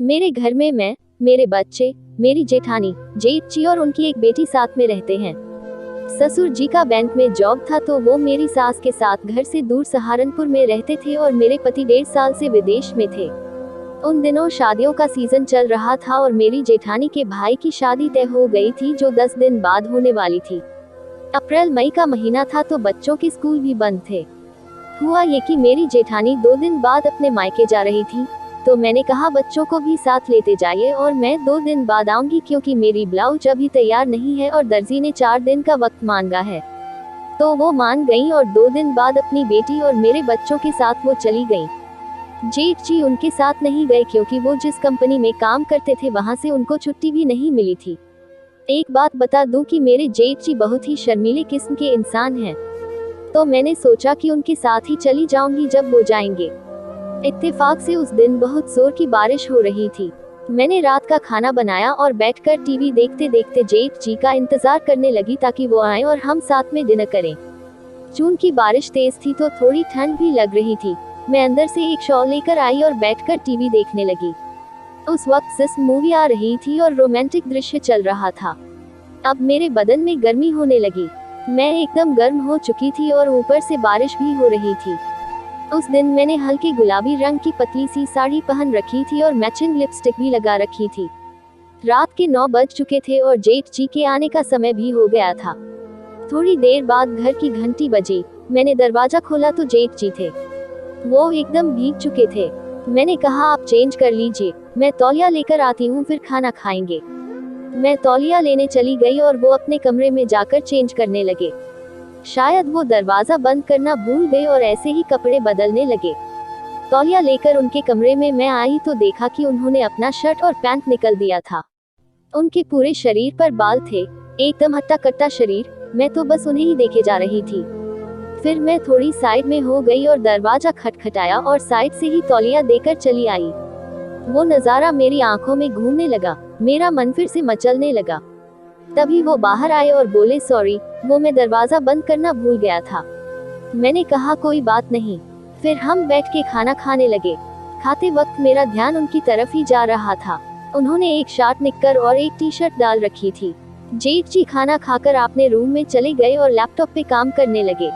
मेरे घर में मैं, मेरे बच्चे, मेरी जेठानी, जेठ जी और उनकी एक बेटी साथ में रहते हैं। ससुर जी का बैंक में जॉब था तो वो मेरी सास के साथ घर से दूर सहारनपुर में रहते थे और मेरे पति 1.5 साल से विदेश में थे। उन दिनों शादियों का सीजन चल रहा था और मेरी जेठानी के भाई की शादी तय हो गई थी जो 10 दिन बाद होने वाली थी। अप्रैल मई का महीना था तो बच्चों के स्कूल भी बंद थे। हुआ ये कि मेरी जेठानी 2 दिन बाद अपने मायके जा रही थी, तो मैंने कहा बच्चों को भी साथ लेते जाइए और मैं 2 दिन बाद आऊंगी क्योंकि मेरी ब्लाउज अभी तैयार नहीं है और दर्जी ने 4 दिन का वक्त मांगा है। तो वो मान गई और 2 दिन बाद अपनी बेटी और मेरे बच्चों के साथ वो चली गई। जेठ जी उनके साथ नहीं गए क्योंकि वो जिस कंपनी में काम करते थे वहाँ से उनको छुट्टी भी नहीं मिली थी। एक बात बता दूं कि मेरे जेठ जी बहुत ही शर्मीले किस्म के इंसान हैं। तो मैंने सोचा कि उनके साथ ही चली जाऊंगी जब वो जाएंगे। इत्तेफाक से उस दिन बहुत जोर की बारिश हो रही थी। मैंने रात का खाना बनाया और बैठकर टीवी देखते देखते जेठ जी का इंतजार करने लगी ताकि वो आए और हम साथ में डिनर करें। चूंकि बारिश तेज थी तो थोड़ी ठंड भी लग रही थी। मैं अंदर से एक शॉल लेकर आई और बैठकर टीवी देखने लगी। उस वक्त सिस मूवी आ रही थी और रोमांटिक दृश्य चल रहा था। अब मेरे बदन में गर्मी होने लगी। मैं एकदम गर्म हो चुकी थी और ऊपर से बारिश भी हो रही थी। उस दिन मैंने हल्के गुलाबी रंग की पतली सी साड़ी पहन रखी थी और मैचिंग लिपस्टिक भी लगा रखी थी। रात के 9 बज चुके थे और जेठ जी के आने का समय भी हो गया था। थोड़ी देर बाद घर की घंटी बजी। मैंने दरवाजा खोला तो जेठ जी थे। वो एकदम भीग चुके थे। मैंने कहा आप चेंज कर लीजिए, मैं तौलिया लेकर आती हूँ फिर खाना खाएंगे। मैं तौलिया लेने चली गई और वो अपने कमरे में जाकर चेंज करने लगे। शायद वो दरवाजा बंद करना भूल गए और ऐसे ही कपड़े बदलने लगे। तौलिया लेकर उनके कमरे में मैं आई तो देखा कि उन्होंने अपना शर्ट और पैंट निकल दिया था। उनके पूरे शरीर पर बाल थे, एकदम हट्टा कट्टा शरीर। मैं तो बस उन्हें ही देखे जा रही थी। फिर मैं थोड़ी साइड में हो गई और दरवाजा खटखटाया और साइड से ही तौलिया देकर चली आई। वो नजारा मेरी आंखों में घूमने लगा। मेरा मन फिर से मचलने लगा। तभी वो बाहर आए और बोले सॉरी, वो मैं दरवाजा बंद करना भूल गया था। मैंने कहा कोई बात नहीं। फिर हम बैठ के खाना खाने लगे। खाते वक्त मेरा ध्यान उनकी तरफ ही जा रहा था। उन्होंने एक शर्ट निक्कर और एक टी शर्ट डाल रखी थी। जेठ जी खाना खाकर अपने रूम में चले गए और लैपटॉप पे काम करने लगे।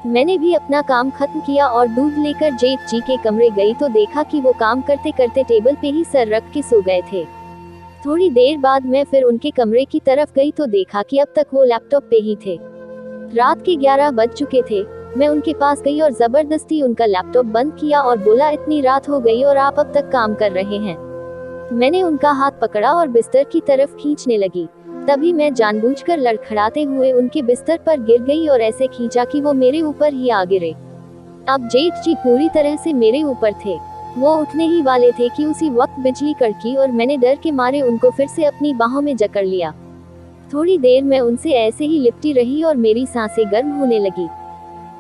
मैंने भी अपना काम खत्म किया और दूध लेकर जेठ जी के कमरे गई तो देखा कि वो काम करते करते टेबल पे ही सर रख के सो गए थे। थोड़ी देर बाद मैं फिर उनके कमरे की तरफ गई तो देखा कि अब तक वो लैपटॉप पे ही थे। रात के 11 बज चुके थे। मैं उनके पास गई और जबरदस्ती उनका लैपटॉप बंद किया और बोला इतनी रात हो गई और आप अब तक काम कर रहे हैं। मैंने उनका हाथ पकड़ा और बिस्तर की तरफ खींचने लगी। तभी मैं जानबूझकर लड़खड़ाते हुए उनके बिस्तर पर गिर गई और ऐसे खींचा कि वो मेरे ऊपर ही आ गिरे। अब जेठ जी पूरी तरह से मेरे ऊपर थे। वो उठने ही वाले थे कि उसी वक्त बिजली कड़की और मैंने डर के मारे उनको फिर से अपनी बाहों में जकड़ लिया। थोड़ी देर मैं उनसे ऐसे ही लिपटी रही और मेरी सांसें गर्म होने लगी।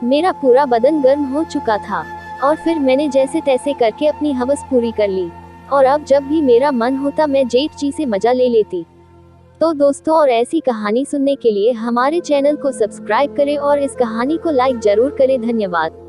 मेरा पूरा बदन गर्म हो चुका था और फिर मैंने जैसे तैसे करके अपनी हवस पूरी कर ली और अब जब भी मेरा मन होता मैं जेठ जी से मजा ले लेती। तो दोस्तों, और ऐसी कहानी सुनने के लिए हमारे चैनल को सब्सक्राइब करें और इस कहानी को लाइक जरूर करें। धन्यवाद।